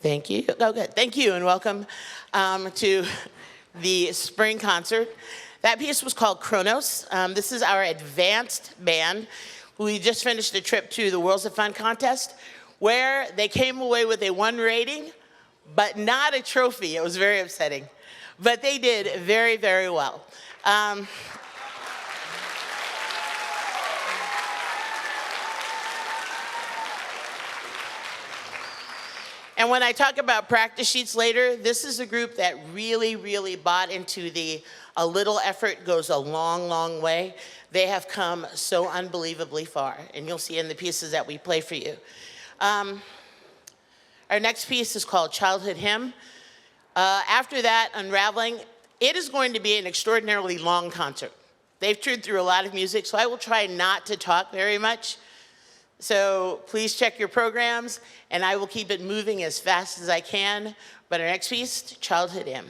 Thank you. Oh, good. Thank you, and welcome to the spring concert. That piece was called Kronos. This is our advanced band. We just finished a trip to the Worlds of Fun contest, where they came away with a 1 rating, but not a trophy. It was very upsetting. But they did very, very well. And when I talk about practice sheets later, this is a group that really, really bought into a little effort goes a long, long way. They have come so unbelievably far, and you'll see in the pieces that we play for you. Our next piece is called Childhood Hymn. After that, Unraveling, it is going to be an extraordinarily long concert. They've toured through a lot of music, so I will try not to talk very much. So please check your programs, and I will keep it moving as fast as I can. But our next piece, Childhood Hymn.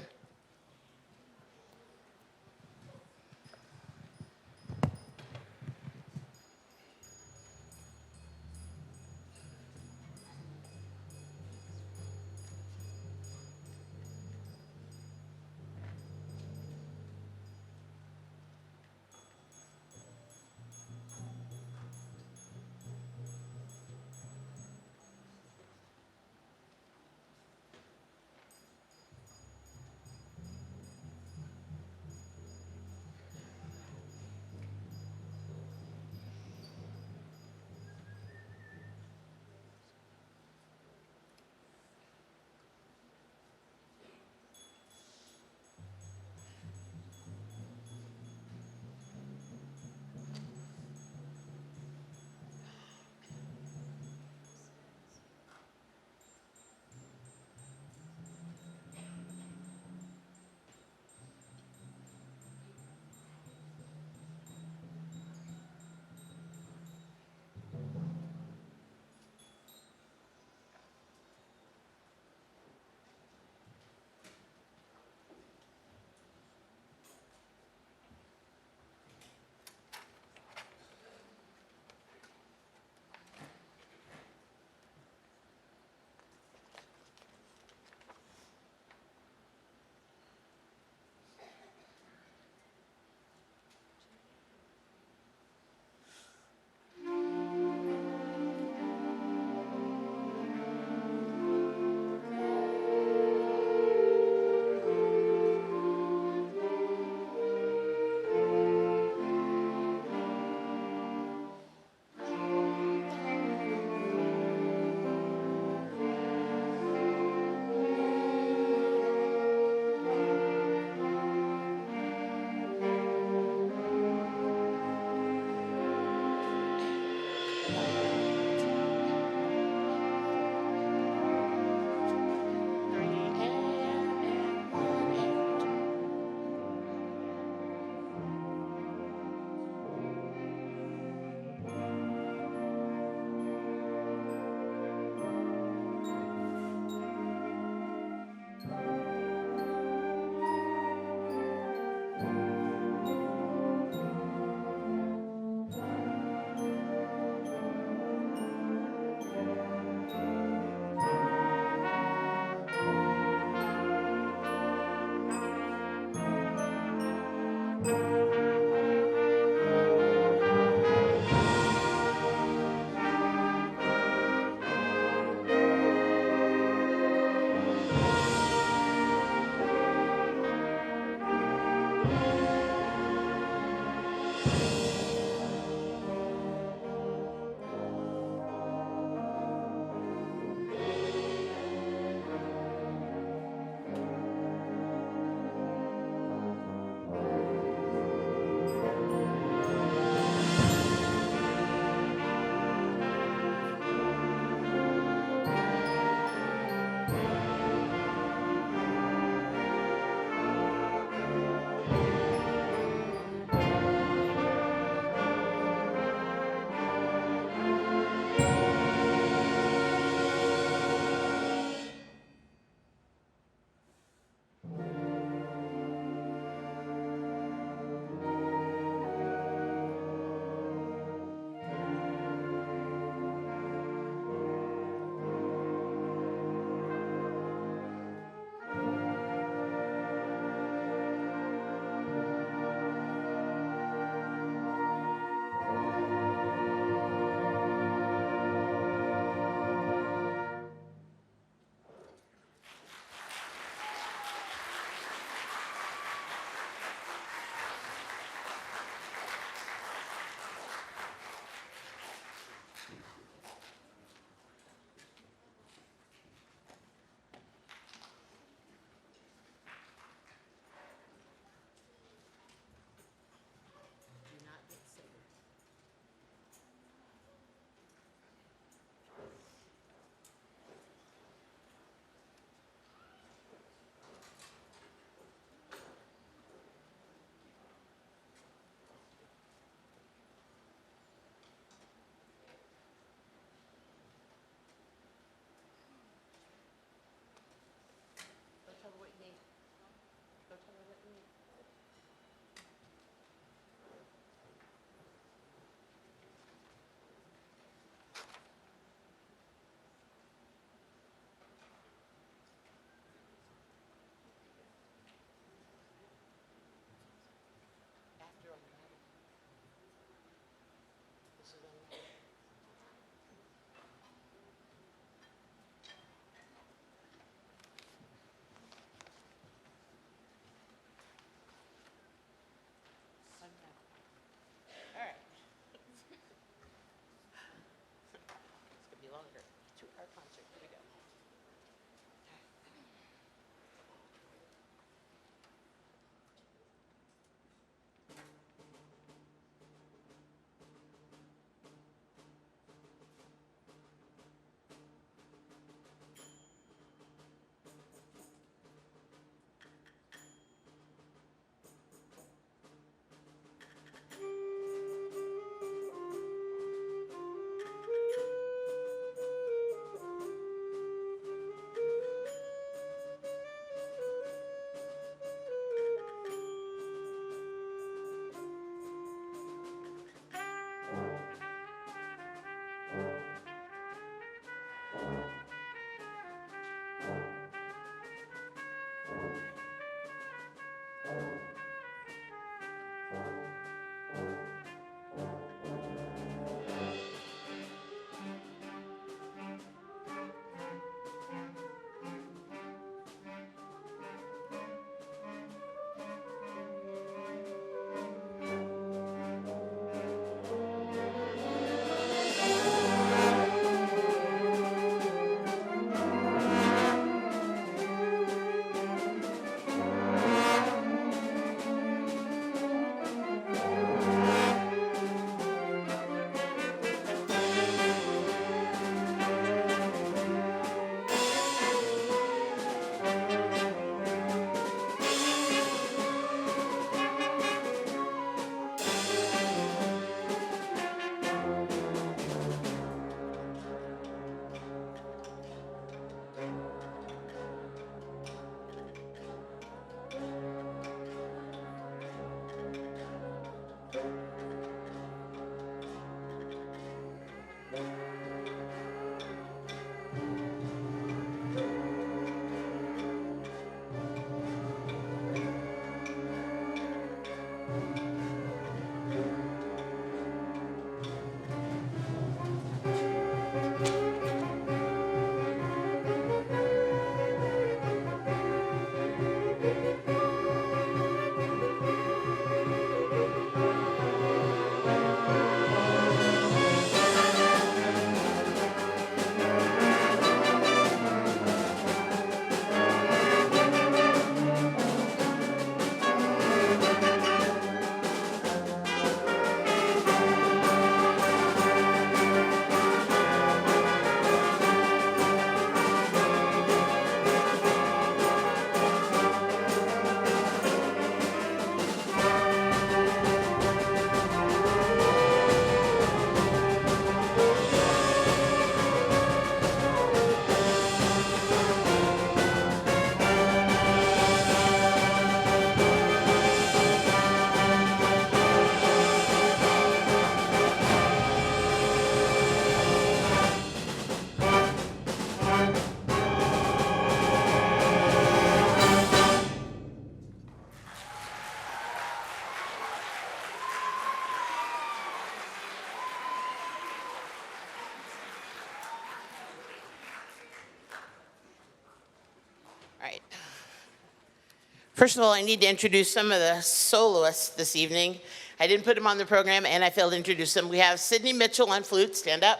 First of all, I need to introduce some of the soloists this evening. I didn't put them on the program, and I failed to introduce them. We have Sydney Mitchell on flute, stand up.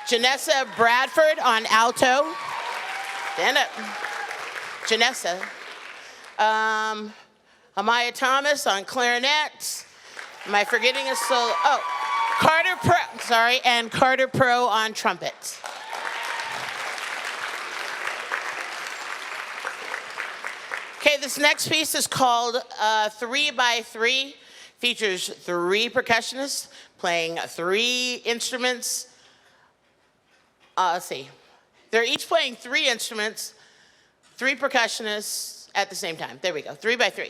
Janessa Bradford on alto, stand up. Janessa. Amaya Thomas on clarinet. Am I forgetting a solo? Oh, and Carter Pro on trumpet. Okay, this next piece is called 3x3. Features 3 percussionists playing 3 instruments. Let's see. They're each playing 3 instruments, 3 percussionists at the same time. There we go, 3x3.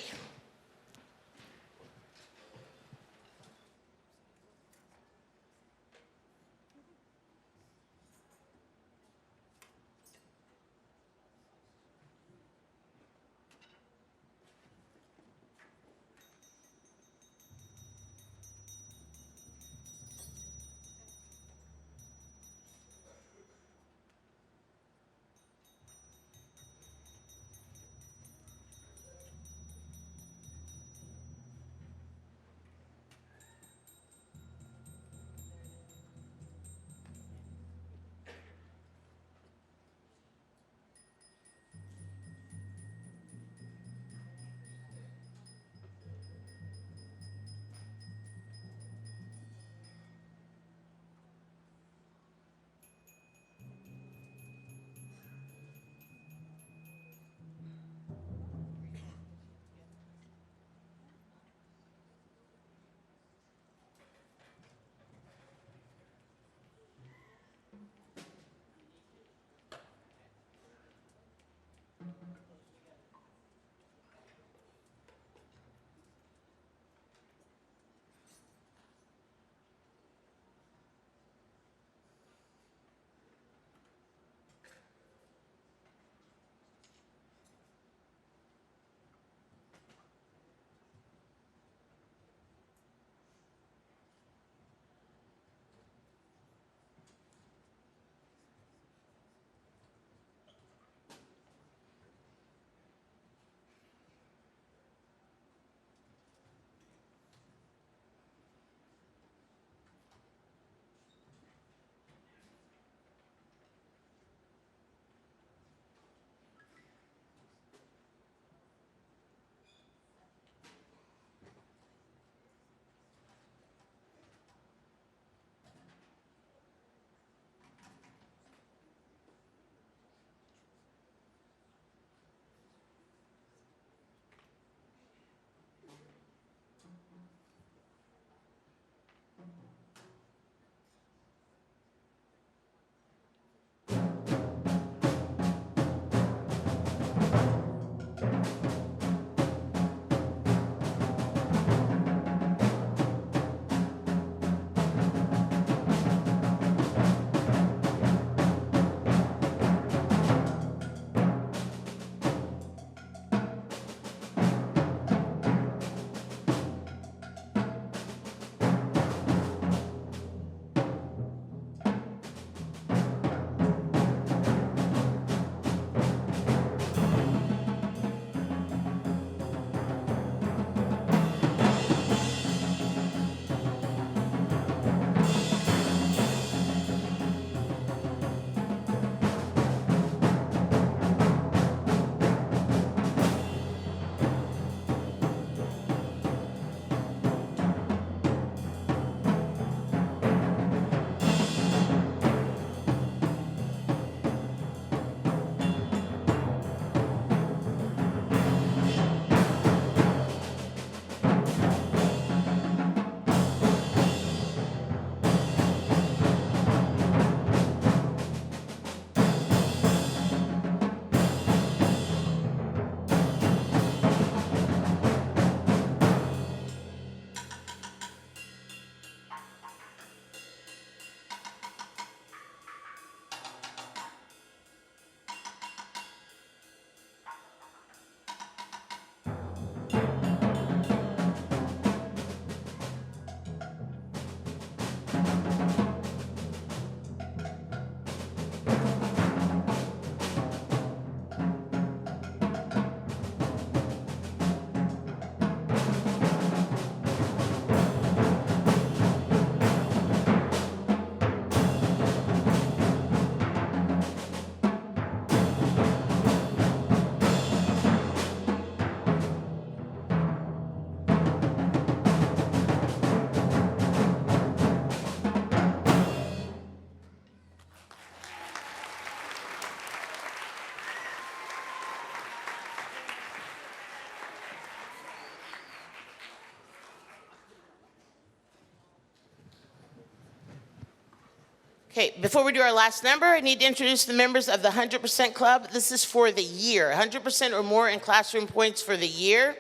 Okay, before we do our last number, I need to introduce the members of the 100% Club. This is for the year, 100% or more in classroom points for the year.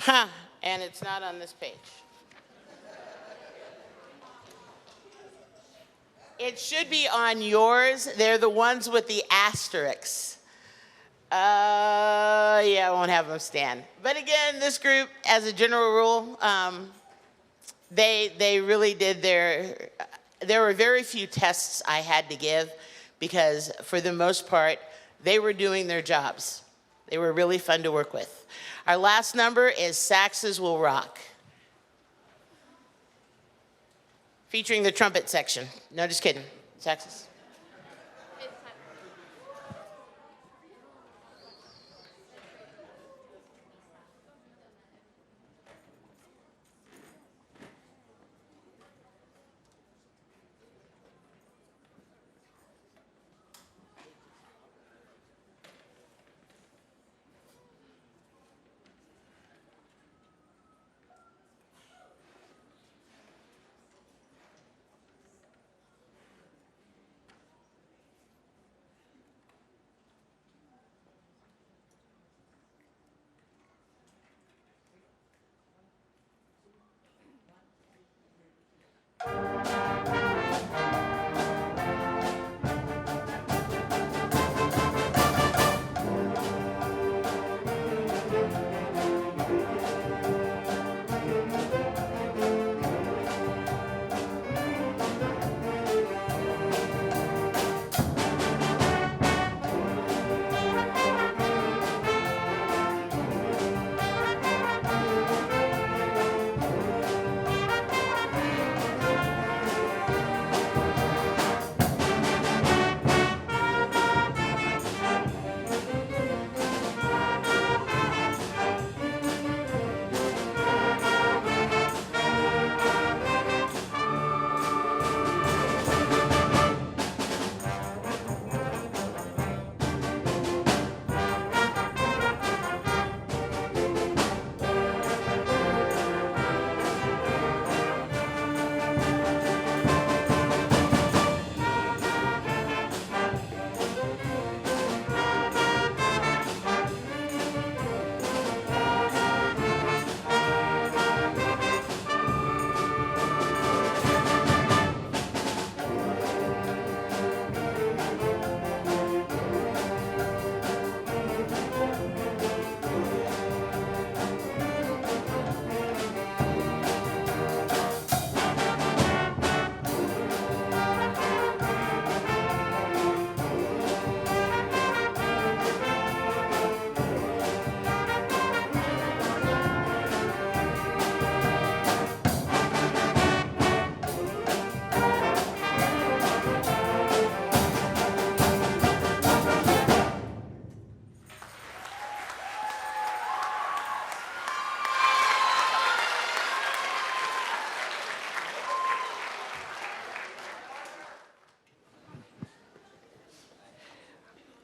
And it's not on this page. It should be on yours. They're the ones with the asterisks. Yeah, I won't have them stand. But again, this group, as a general rule, they really did there were very few tests I had to give because for the most part, they were doing their jobs. They were really fun to work with. Our last number is Saxes Will Rock, featuring the trumpet section. No, just kidding. Saxes.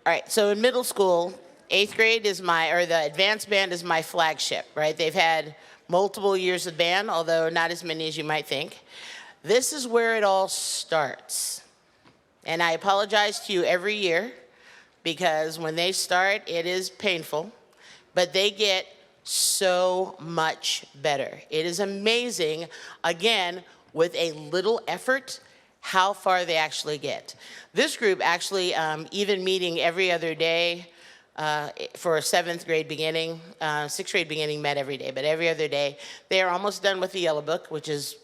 All right, so in middle school, 8th grade is the advanced band is my flagship, right? They've had multiple years of band, although not as many as you might think. This is where it all starts. And I apologize to you every year because when they start, it is painful, but they get so much better. It is amazing, again, with a little effort, how far they actually get. This group actually, even meeting every other day for a 7th grade beginning, 6th grade beginning met every day, but every other day, they are almost done with the yellow book, which is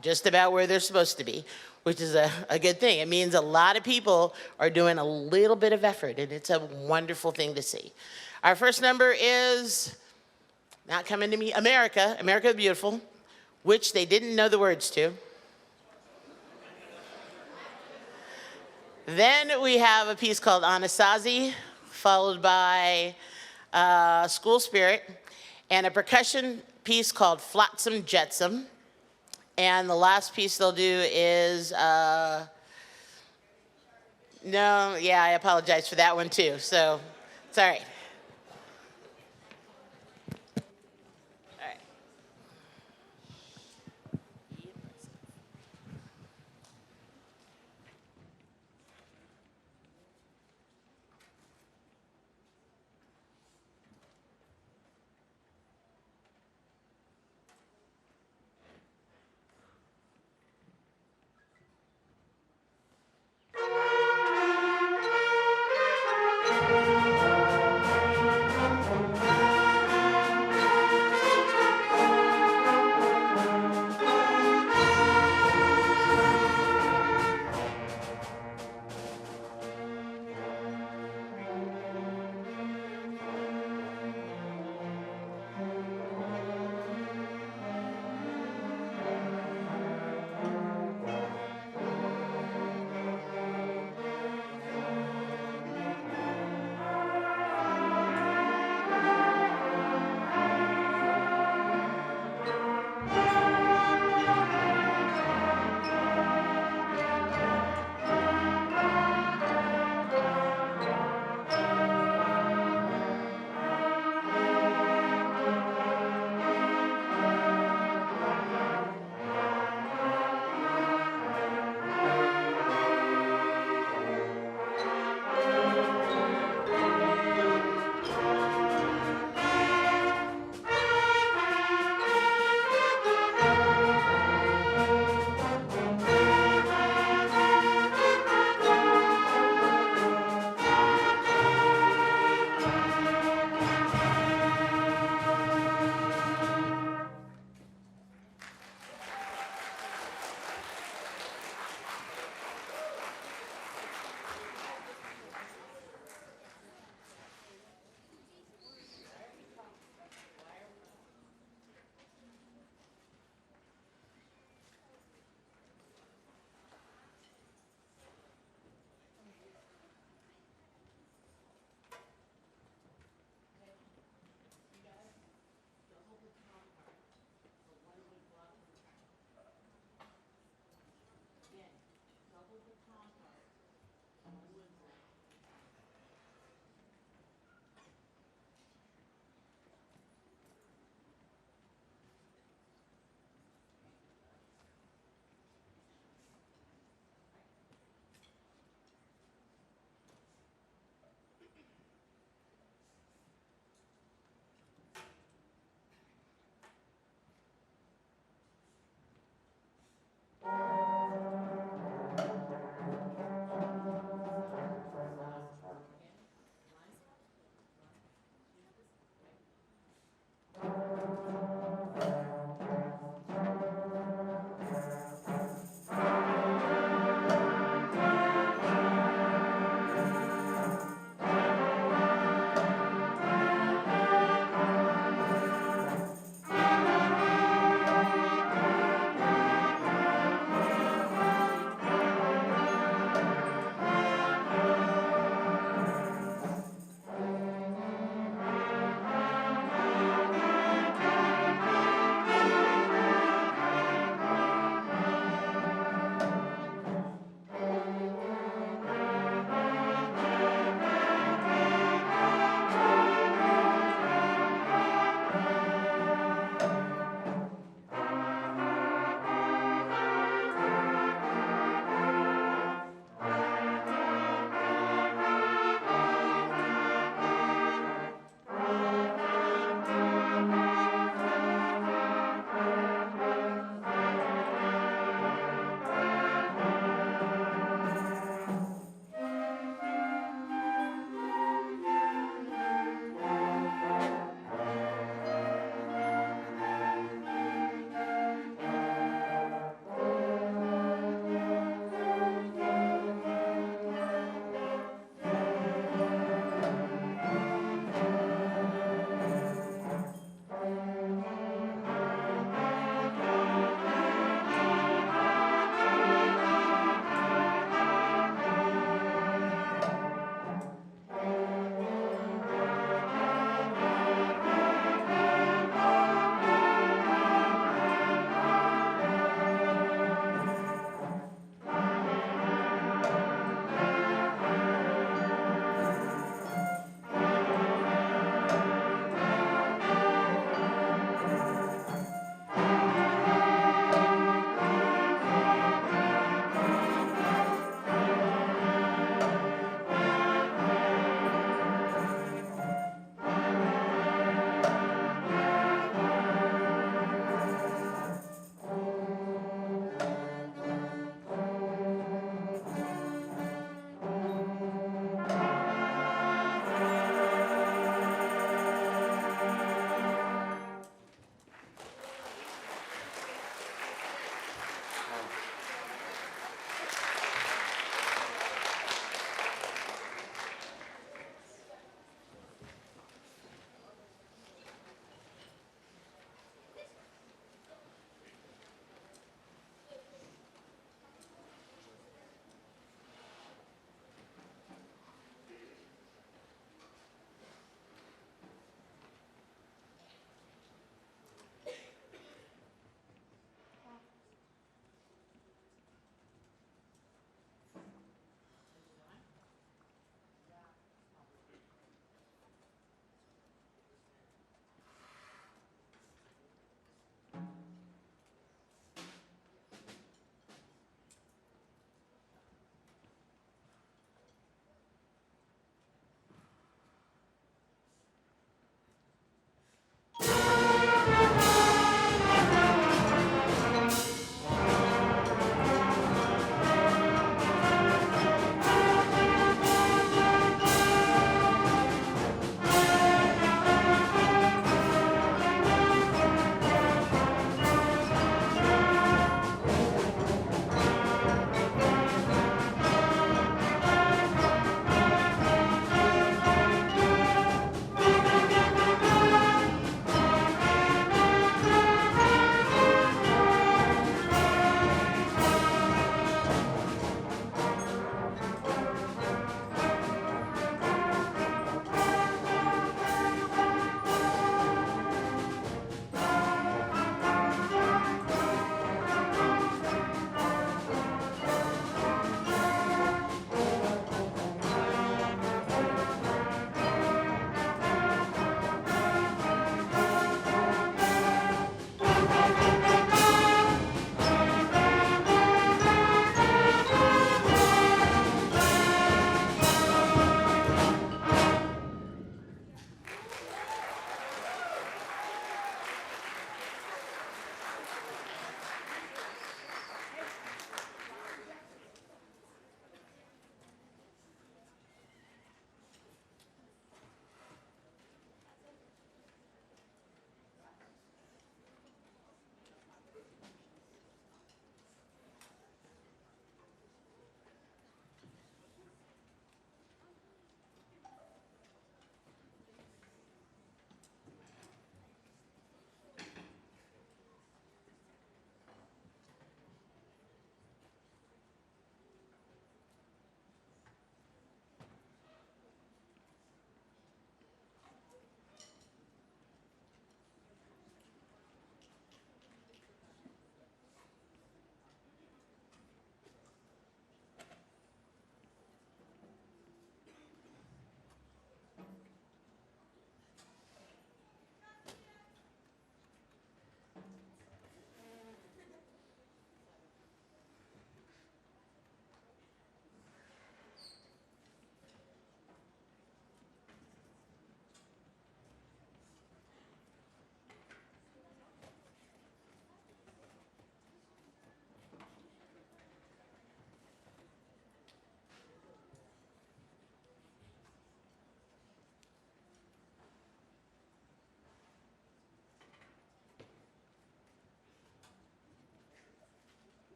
just about where they're supposed to be, which is a good thing. It means a lot of people are doing a little bit of effort, and it's a wonderful thing to see. Our first number is, not coming to me, America, America the Beautiful, which they didn't know the words to. Then we have a piece called Anasazi, followed by School Spirit, and a percussion piece called Flotsam Jetsam. And the last piece they'll do is, I apologize for that one too, so it's all right.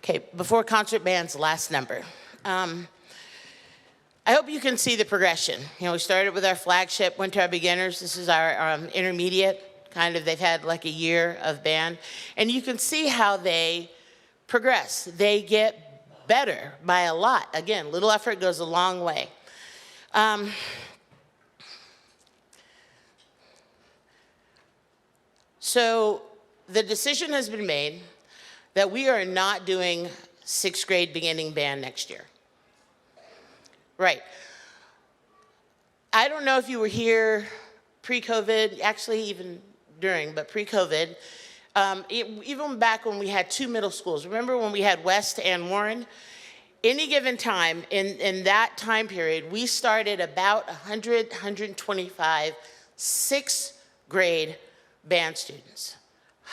Okay, before concert band's last number. I hope you can see the progression. You know, we started with our flagship, went to our beginners. This is our intermediate, kind of, they've had like a year of band. And you can see how they progress. They get better by a lot. Again, little effort goes a long way. So the decision has been made that we are not doing sixth grade beginning band next year. Right. I don't know if you were here pre-COVID, actually even during, but pre-COVID, even back when we had 2 middle schools. Remember when we had West and Warren? Any given time, in that time period, we started about 100, 125 sixth grade band students.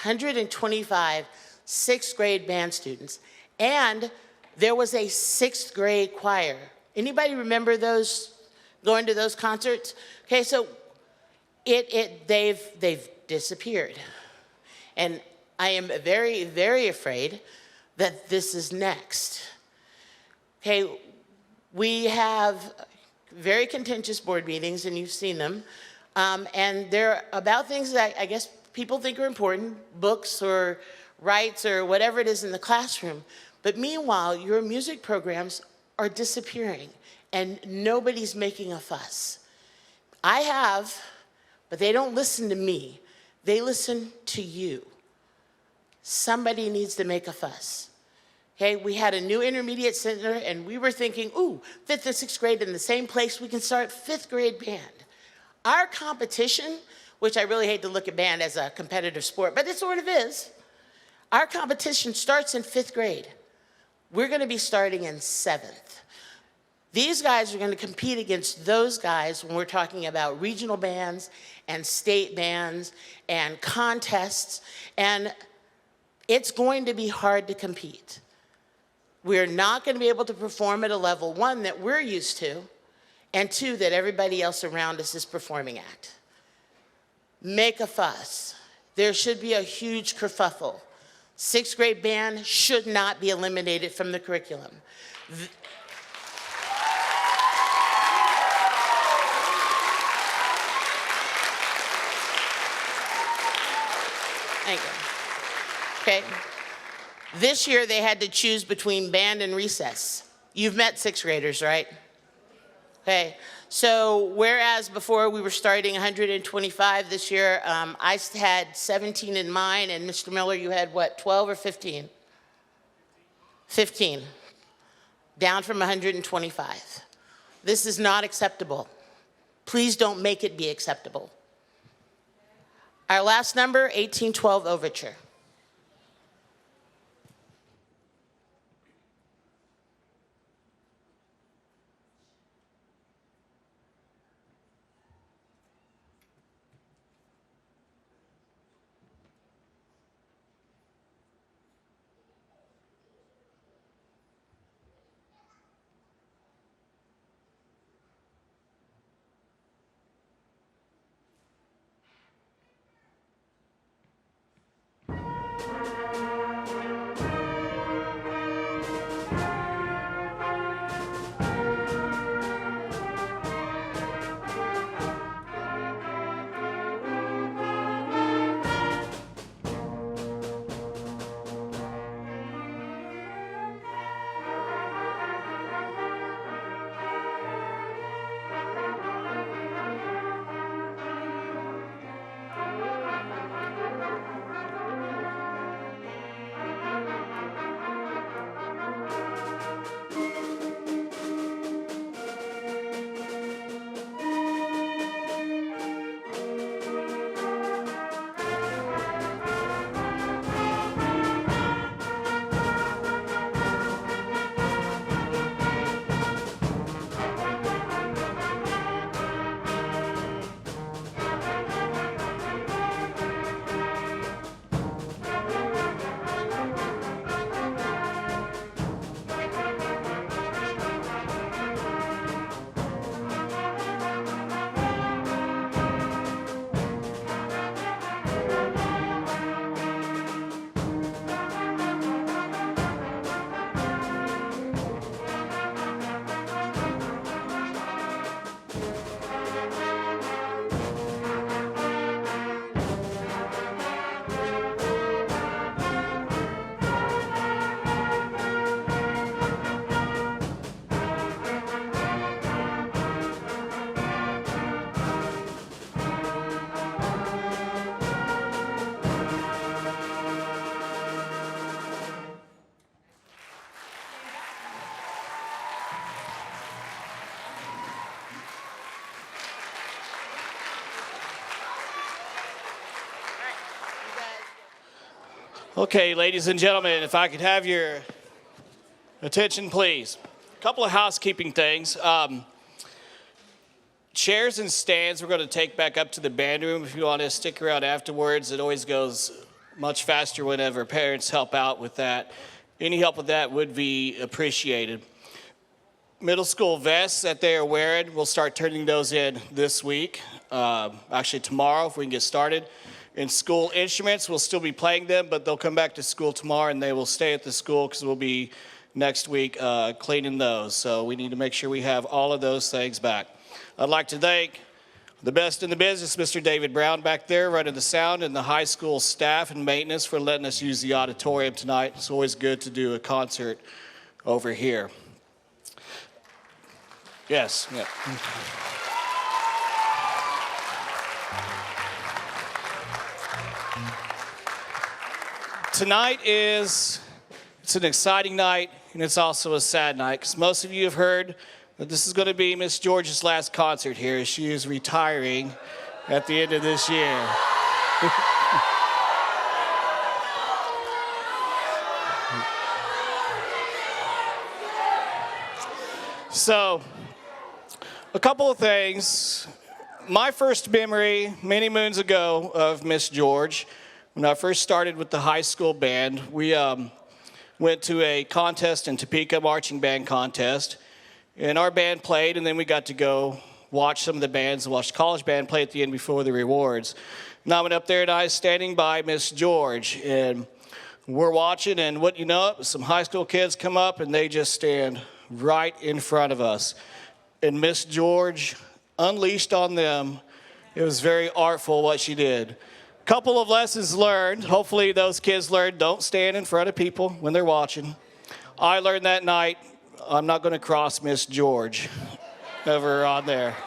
125 sixth grade band students. And there was a sixth grade choir. Anybody remember those, going to those concerts? Okay, so they've disappeared. And I am very, very afraid that this is next. Okay, we have very contentious board meetings, and you've seen them. And they're about things that I guess people think are important, books or rights or whatever it is in the classroom. But meanwhile, your music programs are disappearing, and nobody's making a fuss. I have, but they don't listen to me. They listen to you. Somebody needs to make a fuss. Okay, we had a new intermediate center, and we were thinking, ooh, 5th and 6th grade in the same place, we can start 5th grade band. Our competition, which I really hate to look at band as a competitive sport, but it sort of is. Our competition starts in 5th grade. We're gonna be starting in 7th. These guys are gonna compete against those guys when we're talking about regional bands and state bands and contests, and it's going to be hard to compete. We're not gonna be able to perform at a level, 1, that we're used to, and 2, that everybody else around us is performing at. Make a fuss. There should be a huge kerfuffle. 6th grade band should not be eliminated from the curriculum. Thank you. Okay. This year they had to choose between band and recess. You've met 6th graders, right? Okay. So whereas before we were starting 125 this year, I had 17 in mine, and Mr. Miller, you had what, 12 or 15? 15. Down from 125. This is not acceptable. Please don't make it be acceptable. Our last number, 1812 Overture. Okay, ladies and gentlemen, if I could have your attention, please. A couple of housekeeping things. Chairs and stands we're going to take back up to the band room. If you want to stick around afterwards, it always goes much faster whenever parents help out with that. Any help with that would be appreciated. Middle school vests that they are wearing, we'll start turning those in this week. Actually tomorrow if we can get started. In school instruments, we'll still be playing them, but they'll come back to school tomorrow and they will stay at the school because we'll be next week cleaning those. So we need to make sure we have all of those things back. I'd like to thank the best in the business, Mr. David Brown back there running the sound, and the high school staff and maintenance for letting us use the auditorium tonight. It's always good to do a concert over here. Yes. Yeah. Tonight it's an exciting night, and it's also a sad night, because most of you have heard that this is going to be Miss George's last concert here. She is retiring at the end of this year. So, a couple of things. My first memory, many moons ago, of Miss George, when I first started with the high school band, we went to a contest in Topeka, marching band contest, and our band played, and then we got to go watch some of the bands, watch the college band play at the end before the rewards. And I went up there, and I was standing by Miss George, and we're watching, and what you know, some high school kids come up, and they just stand right in front of us. And Miss George unleashed on them. It was very artful what she did. Couple of lessons learned. Hopefully those kids learned, don't stand in front of people when they're watching. I learned that night, I'm not going to cross Miss George ever on there.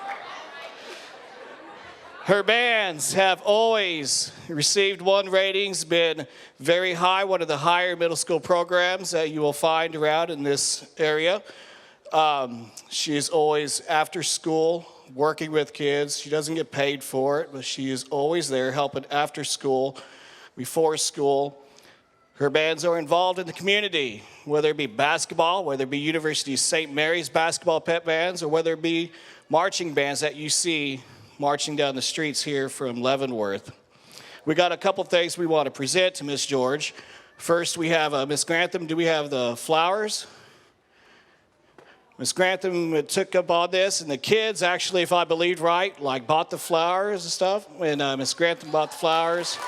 Her bands have always received 1 ratings, been very high, one of the higher middle school programs that you will find around in this area. She is always after school working with kids. She doesn't get paid for it, but she is always there helping after school, before school. Her bands are involved in the community, whether it be basketball, whether it be University of St. Mary's basketball pep bands, or whether it be marching bands that you see marching down the streets here from Leavenworth. We got a couple things we want to present to Miss George. First, we have Miss Grantham. Do we have the flowers? Miss Grantham took up on this, and the kids actually, if I believed right, like bought the flowers and stuff. And Miss Grantham bought the flowers.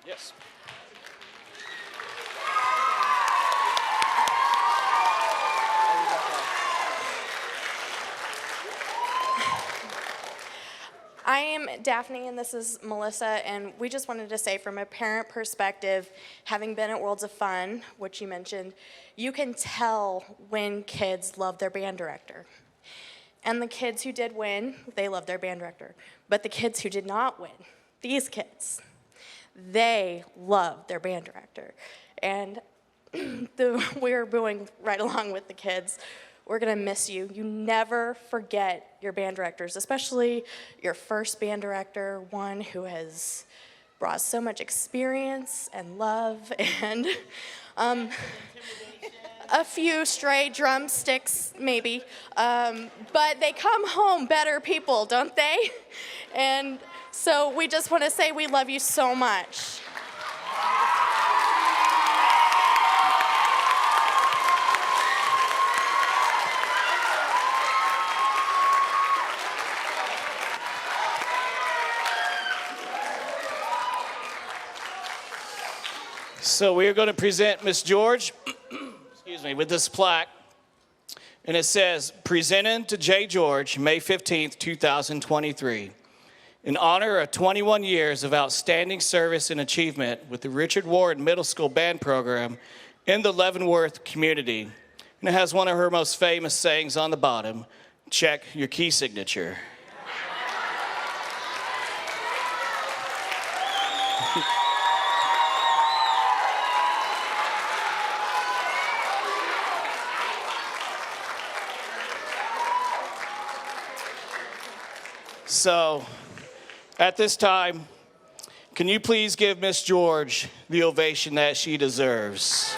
Yes. I am Daphne, and this is Melissa, and we just wanted to say from a parent perspective, having been at Worlds of Fun, which you mentioned, you can tell when kids love their band director. And the kids who did win, they love their band director. But the kids who did not win, these kids, they love their band director. And we're booing right along with the kids. We're gonna miss you. You never forget your band directors, especially your first band director, one who has brought so much experience and love and a few stray drumsticks, maybe. But they come home better people, don't they? And so we just wanna say we love you so much. So we are going to present Miss George, excuse me, with this plaque. And it says, presented to J. George, May 15th, 2023. In honor of 21 years of outstanding service and achievement with the Richard Ward Middle School Band Program in the Leavenworth community. And it has one of her most famous sayings on the bottom, check your key signature. So at this time, can you please give Miss George the ovation that she deserves?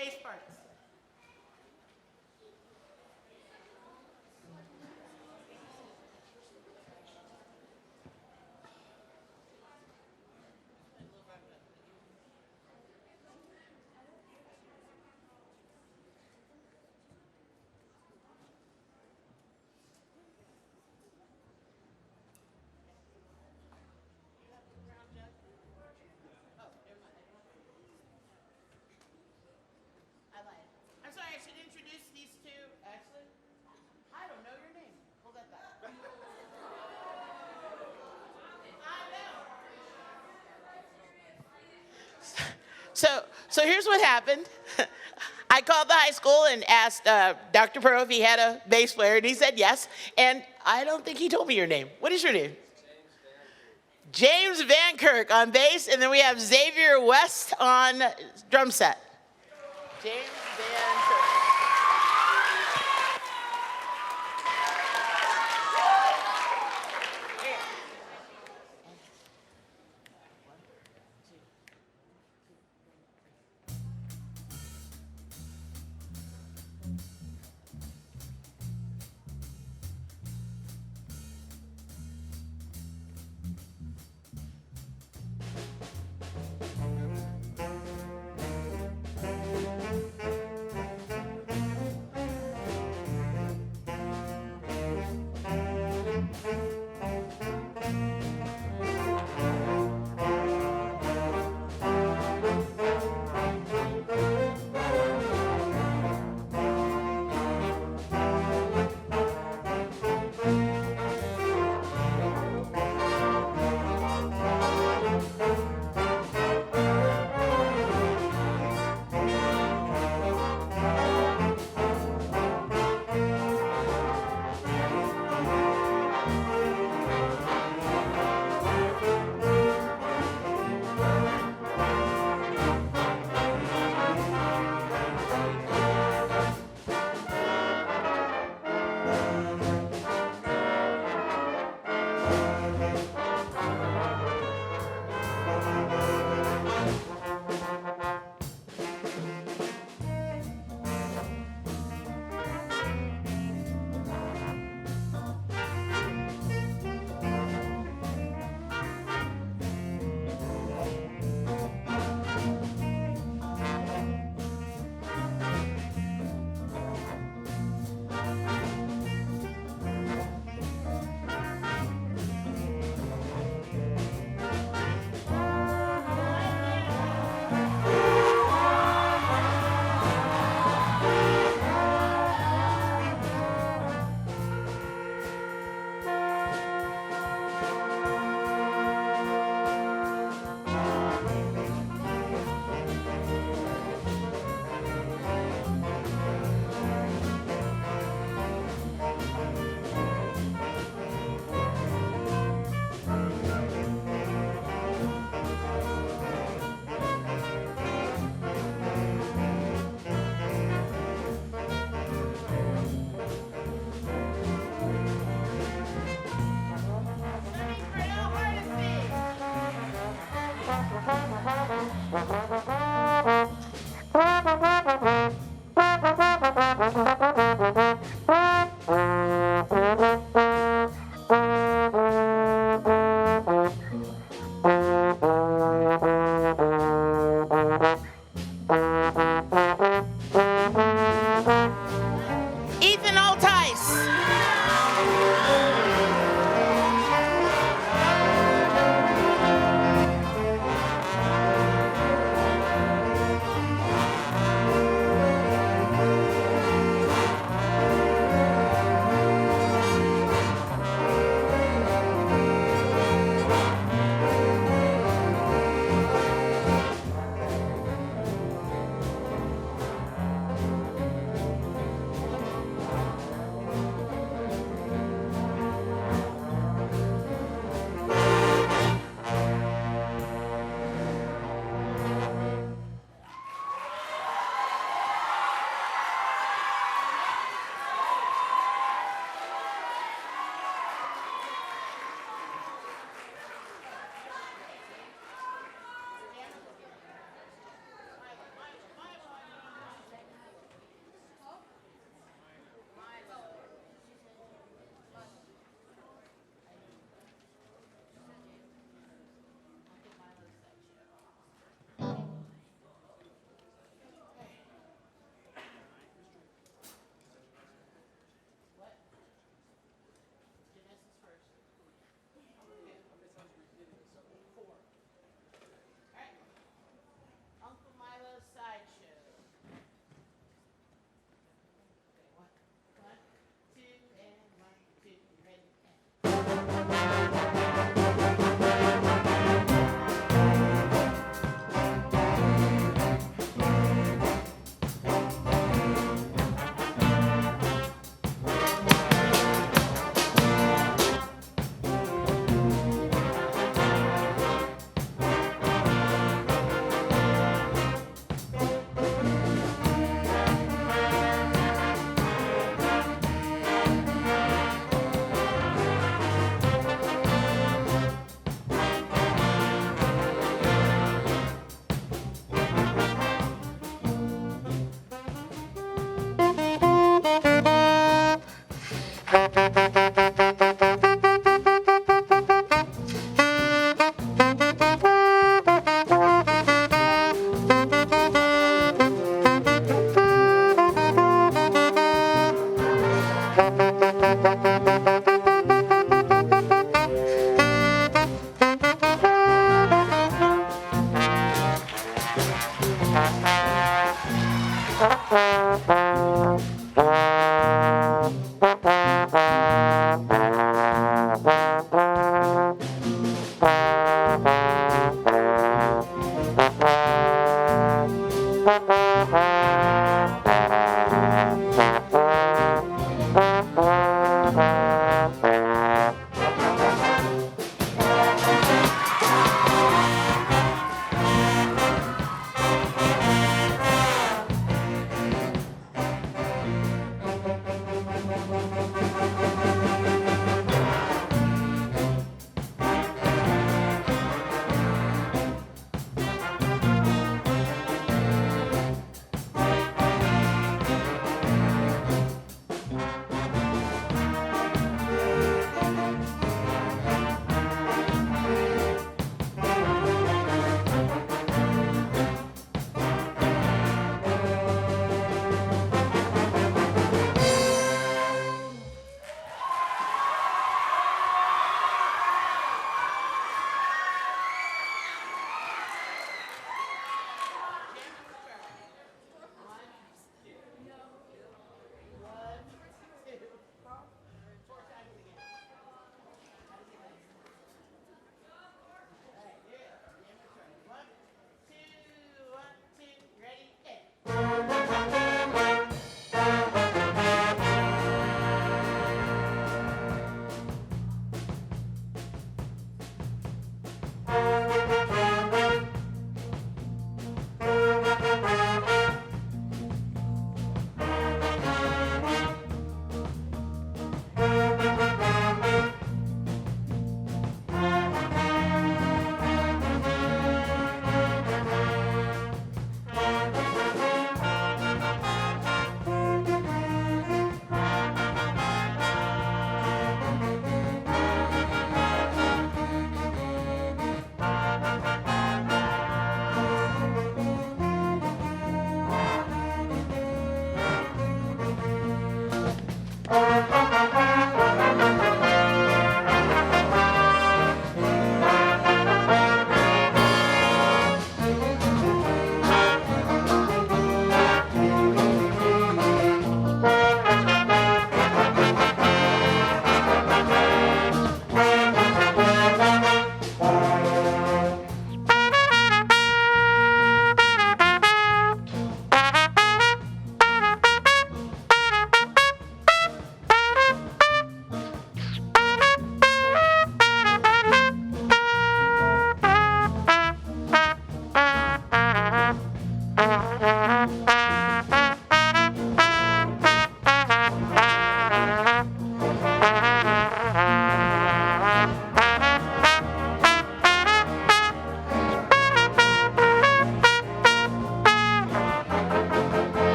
bass parts. I'm sorry, I should introduce these two. Actually, I don't know your name. Hold that back. I know. So here's what happened. I called the high school and asked Dr. Pearl if he had a bass player, and he said yes. And I don't think he told me your name. What is your name? James Van Kirk on bass, and then we have Xavier West on drum set. James Van Kirk.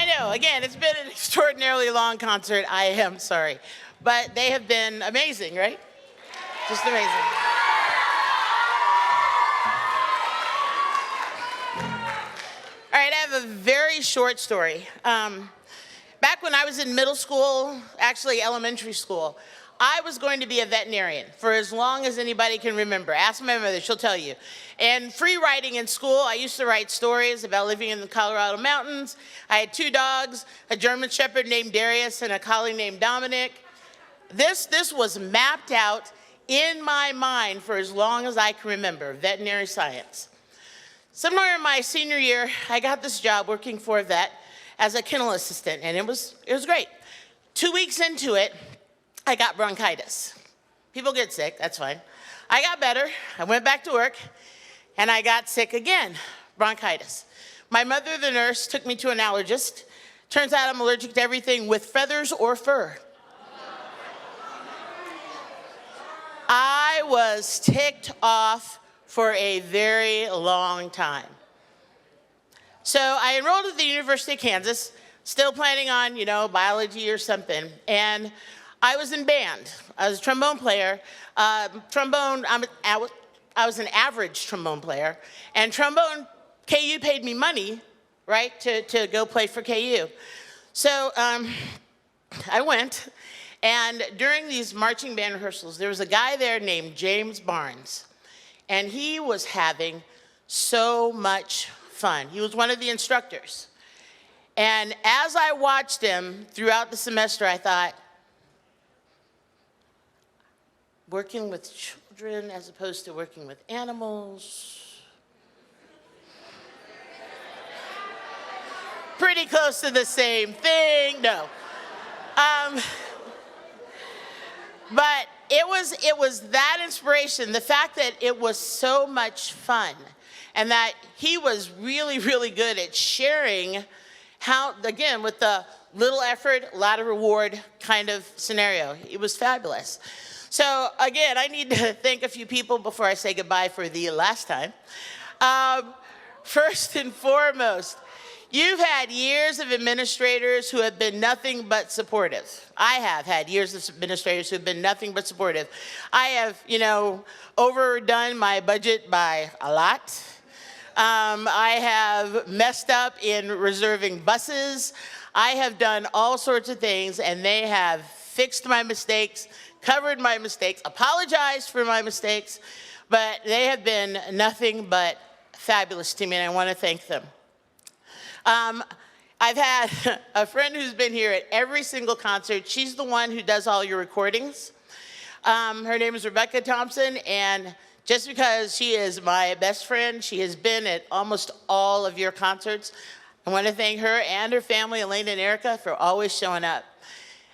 I know, again, it's been an extraordinarily long concert. I am sorry. But they have been amazing, right? Just amazing. All right, I have a very short story. back when I was in middle school, actually elementary school, I was going to be a veterinarian for as long as anybody can remember. Ask my mother, she'll tell you. And free writing in school, I used to write stories about living in the Colorado mountains. I had 2 dogs, a German Shepherd named Darius and a collie named Dominic. This was mapped out in my mind for as long as I can remember, veterinary science. Somewhere in my senior year, I got this job working for a vet as a kennel assistant, and it was great. 2 weeks into it, I got bronchitis. People get sick, that's fine. I got better, I went back to work, and I got sick again, bronchitis. My mother, the nurse, took me to an allergist. Turns out I'm allergic to everything with feathers or fur. I was ticked off for a very long time. So I enrolled at the University of Kansas, still planning on, biology or something. And I was in band. I was a trombone player. I was an average trombone player. And trombone, KU paid me money, right, to go play for KU. So I went. And during these marching band rehearsals, there was a guy there named James Barnes. And he was having so much fun. He was one of the instructors. And as I watched him throughout the semester, I thought, working with children as opposed to working with animals. Pretty close to the same thing, no. But it was that inspiration, the fact that it was so much fun, and that he was really, really good at sharing how, again, with the little effort, a lot of reward kind of scenario. It was fabulous. So again, I need to thank a few people before I say goodbye for the last time. First and foremost, you've had years of administrators who have been nothing but supportive. I have had years of administrators who have been nothing but supportive. I have, overdone my budget by a lot. I have messed up in reserving buses. I have done all sorts of things, and they have fixed my mistakes, covered my mistakes, apologized for my mistakes, but they have been nothing but fabulous to me, and I want to thank them. I've had a friend who's been here at every single concert. She's the one who does all your recordings. Her name is Rebecca Thompson, and just because she is my best friend, she has been at almost all of your concerts. I want to thank her and her family, Elaine and Erica, for always showing up.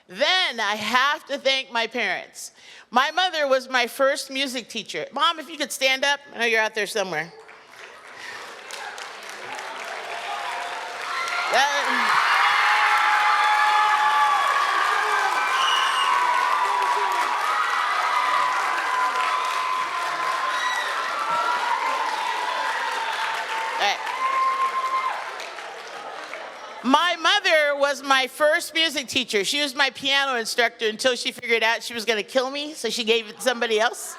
Then I have to thank my parents. My mother was my first music teacher. Mom, if you could stand up. I know you're out there somewhere. My mother was my first music teacher. She was my piano instructor until she figured out she was going to kill me, so she gave it to somebody else.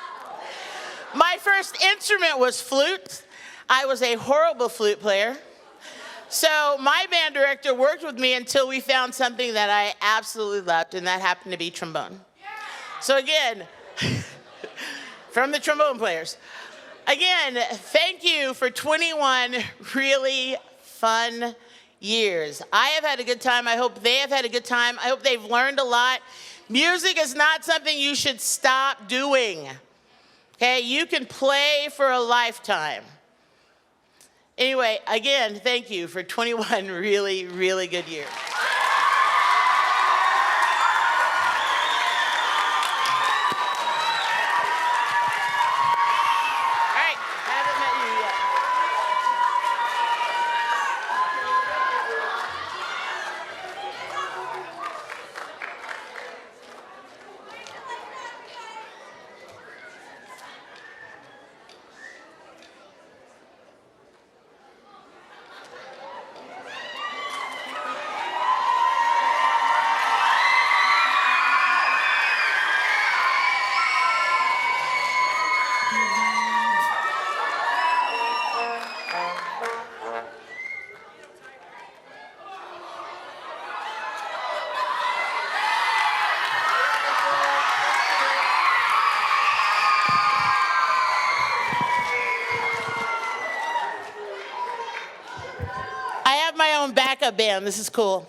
My first instrument was flute. I was a horrible flute player. So my band director worked with me until we found something that I absolutely loved, and that happened to be trombone. So again, from the trombone players. Again, thank you for 21 really fun years. I have had a good time. I hope they have had a good time. I hope they've learned a lot. Music is not something you should stop doing. Okay, you can play for a lifetime. Anyway, again, thank you for 21 really, really good years. a band. This is cool.